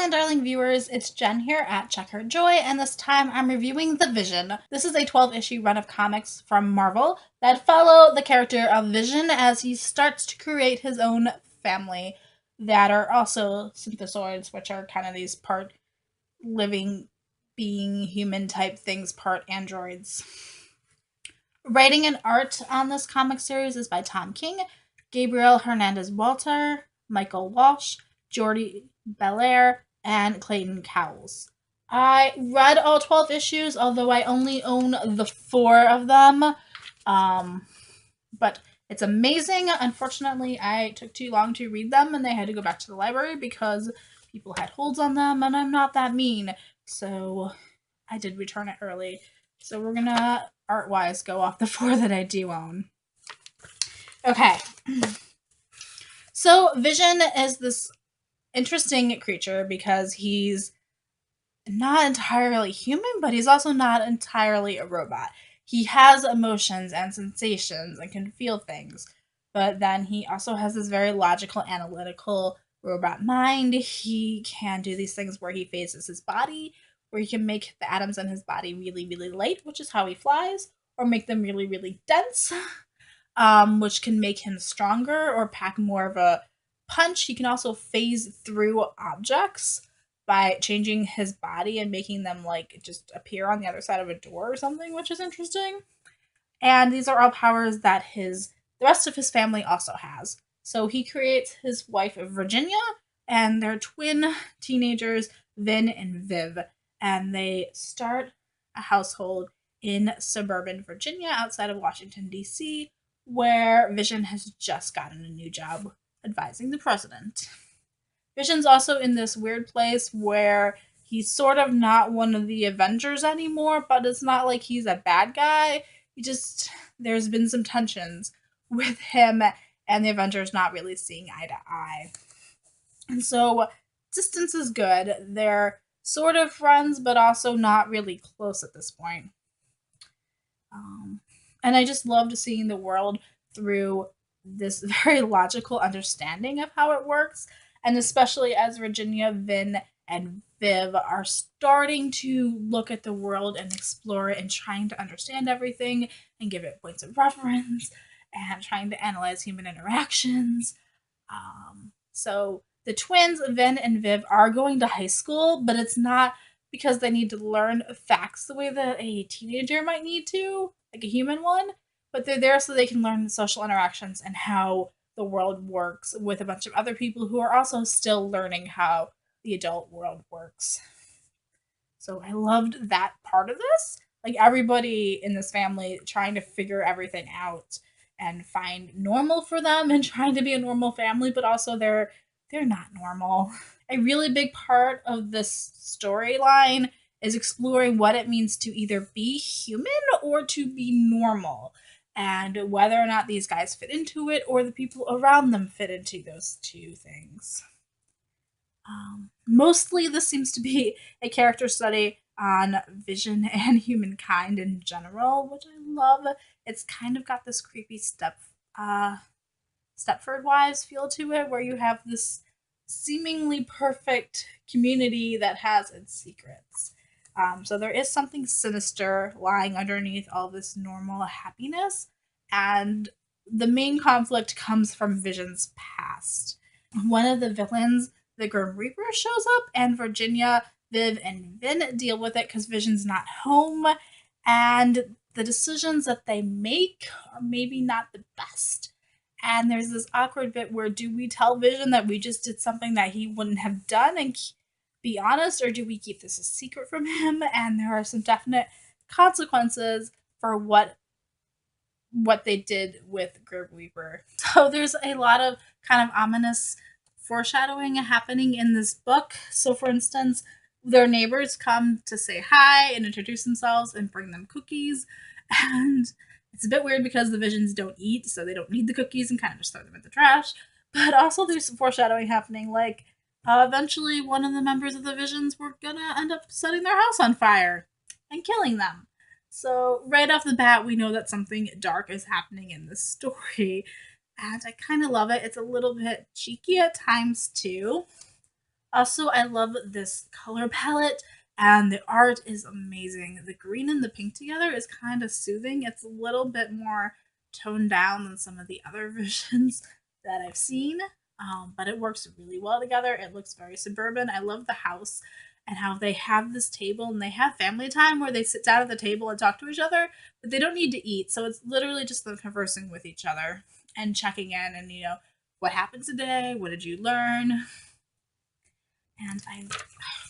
and darling viewers, it's Jen here at Check Her Joy, and this time I'm reviewing The Vision. This is a 12-issue run of comics from Marvel that follow the character of Vision as he starts to create his own family that are also synthesoids, which are kind of these part living being human type things, part androids. Writing and art on this comic series is by Tom King, Gabriel Hernandez Walta, Michael Walsh, Jordi Belair, and Clayton Cowles. I read all 12 issues, although I only own the 4 of them. But it's amazing. Unfortunately, I took too long to read them and they had to go back to the library because people had holds on them, and I'm not that mean. So I did return it early. So we're gonna, art-wise, go off the 4 that I do own. Okay. So Vision is this interesting creature because he's not entirely human, but he's also not entirely a robot. He has emotions and sensations and can feel things, but then he also has this very logical, analytical robot mind. He can do these things where he phases his body, where he can make the atoms in his body really, really light, which is how he flies, or make them really, really dense, which can make him stronger or pack more of a punch. He can also phase through objects by changing his body and making them like just appear on the other side of a door or something, which is interesting. And these are all powers that the rest of his family also has. So he creates his wife Virginia and their twin teenagers Vin and Viv, and they start a household in suburban Virginia outside of Washington D.C., where Vision has just gotten a new job advising the president. Vision's also in this weird place where he's sort of not one of the Avengers anymore, but it's not like he's a bad guy. There's been some tensions with him and the Avengers not really seeing eye to eye. And so distance is good. They're sort of friends, but also not really close at this point. And I just loved seeing the world through this very logical understanding of how it works. And especially as Virginia, Vin, and Viv are starting to look at the world and explore it and trying to understand everything and give it points of reference and trying to analyze human interactions. So the twins, Vin and Viv, are going to high school, but it's not because they need to learn facts the way that a teenager might need to, like a human one, but they're there so they can learn social interactions and how the world works with a bunch of other people who are also still learning how the adult world works. So I loved that part of this. Like everybody in this family trying to figure everything out and find normal for them and trying to be a normal family, but also they're not normal. A really big part of this storyline is exploring what it means to either be human or to be normal, and whether or not these guys fit into it or the people around them fit into those two things. Mostly, this seems to be a character study on Vision and humankind in general, which I love. It's kind of got this creepy Stepford Wives feel to it, where you have this seemingly perfect community that has its secrets. So there is something sinister lying underneath all this normal happiness, and the main conflict comes from Vision's past. One of the villains, the Grim Reaper, shows up, and Virginia, Viv, and Vin deal with it because Vision's not home, and the decisions that they make are maybe not the best. And there's this awkward bit where do we tell Vision that we just did something that he wouldn't have done and be honest, or do we keep this a secret from him? And there are some definite consequences for what they did with Grim Reaper. So there's a lot of kind of ominous foreshadowing happening in this book. So for instance, their neighbors come to say hi and introduce themselves and bring them cookies. And it's a bit weird because the Visions don't eat, so they don't need the cookies and kind of just throw them in the trash. But also there's some foreshadowing happening, like eventually one of the members of the Visions were gonna end up setting their house on fire and killing them. So right off the bat, we know that something dark is happening in this story. And I kind of love it. It's a little bit cheeky at times too. Also, I love this color palette, and the art is amazing. The green and the pink together is kind of soothing. It's a little bit more toned down than some of the other versions that I've seen, but it works really well together. It looks very suburban. I love the house and how they have this table and they have family time where they sit down at the table and talk to each other, but they don't need to eat. So it's literally just them conversing with each other and checking in and, what happened today? What did you learn? And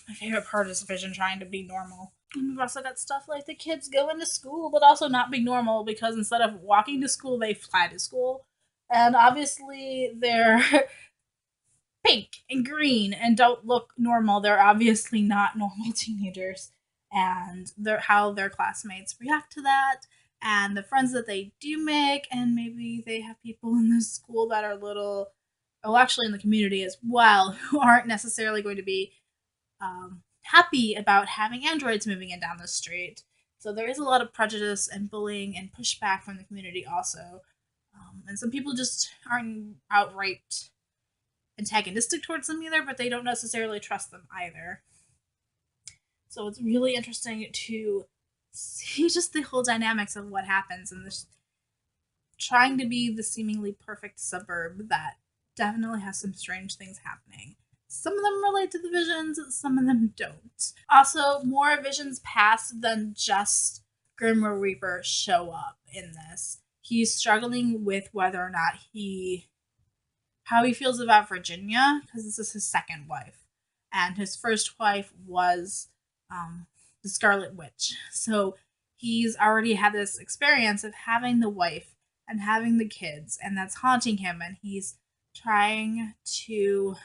my favorite part is Vision trying to be normal. And we've also got stuff like the kids going to school, but also not be normal because instead of walking to school, they fly to school. And obviously, they're pink and green and don't look normal. They're obviously not normal teenagers. And how their classmates react to that, and the friends that they do make, and maybe they have people in this school that are little, oh, actually in the community as well, who aren't necessarily going to be happy about having androids moving in down the street. So there is a lot of prejudice and bullying and pushback from the community also. And some people just aren't outright antagonistic towards them either, but they don't necessarily trust them either. So it's really interesting to see just the whole dynamics of what happens in this, trying to be the seemingly perfect suburb that definitely has some strange things happening. Some of them relate to the visions, some of them don't. Also, more visions past than just Grim Reaper show up in this. He's struggling with whether or not how he feels about Virginia, because this is his second wife. And his first wife was the Scarlet Witch. So he's already had this experience of having the wife and having the kids, and that's haunting him, and he's trying to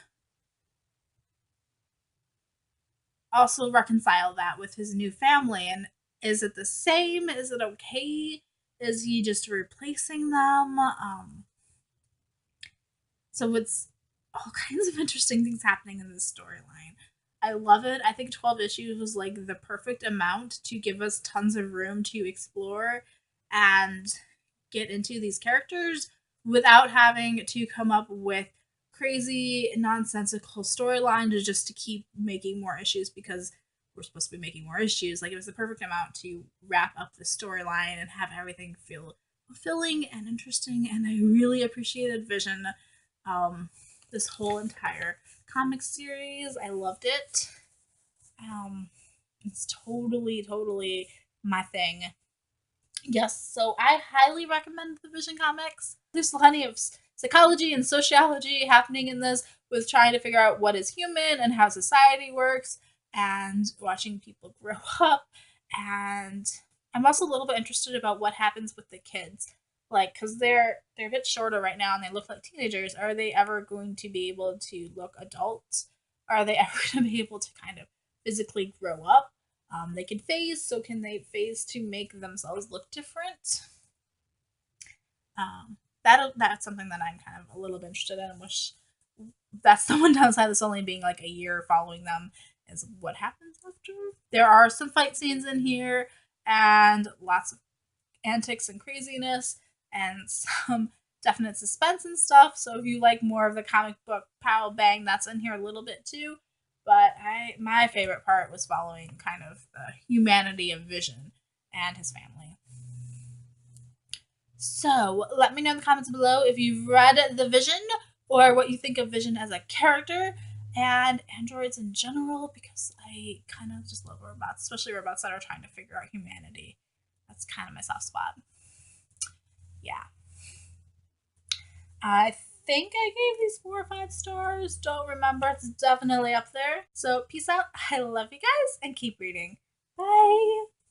also reconcile that with his new family. And is it the same? Is it okay? Is he just replacing them? So it's all kinds of interesting things happening in this storyline. I love it. I think 12 issues was like the perfect amount to give us tons of room to explore and get into these characters without having to come up with crazy nonsensical storylines just to keep making more issues because we're supposed to be making more issues. Like, it was the perfect amount to wrap up the storyline and have everything feel fulfilling and interesting, and I really appreciated Vision this whole entire comic series. I loved it. It's totally my thing. Yes, so I highly recommend the Vision comics. There's plenty of psychology and sociology happening in this, with trying to figure out what is human and how society works, and watching people grow up. And I'm also a little bit interested about what happens with the kids, like, because they're a bit shorter right now and they look like teenagers. Are they ever going to be able to look adults? Are they ever going to be able to kind of physically grow up? They can phase, so can they phase to make themselves look different? That's something that I'm kind of a little bit interested in. I wish that's the one downside, this only being like a year following them, is what happens after. There are some fight scenes in here and lots of antics and craziness and some definite suspense and stuff. So if you like more of the comic book pow bang, that's in here a little bit too. But my favorite part was following kind of the humanity of Vision and his family. So let me know in the comments below if you've read The Vision or what you think of Vision as a character and androids in general, because I kind of just love robots, especially robots that are trying to figure out humanity. That's kind of my soft spot. Yeah. I think I gave these 4 or 5 stars. Don't remember. It's definitely up there. So peace out. I love you guys and keep reading. Bye.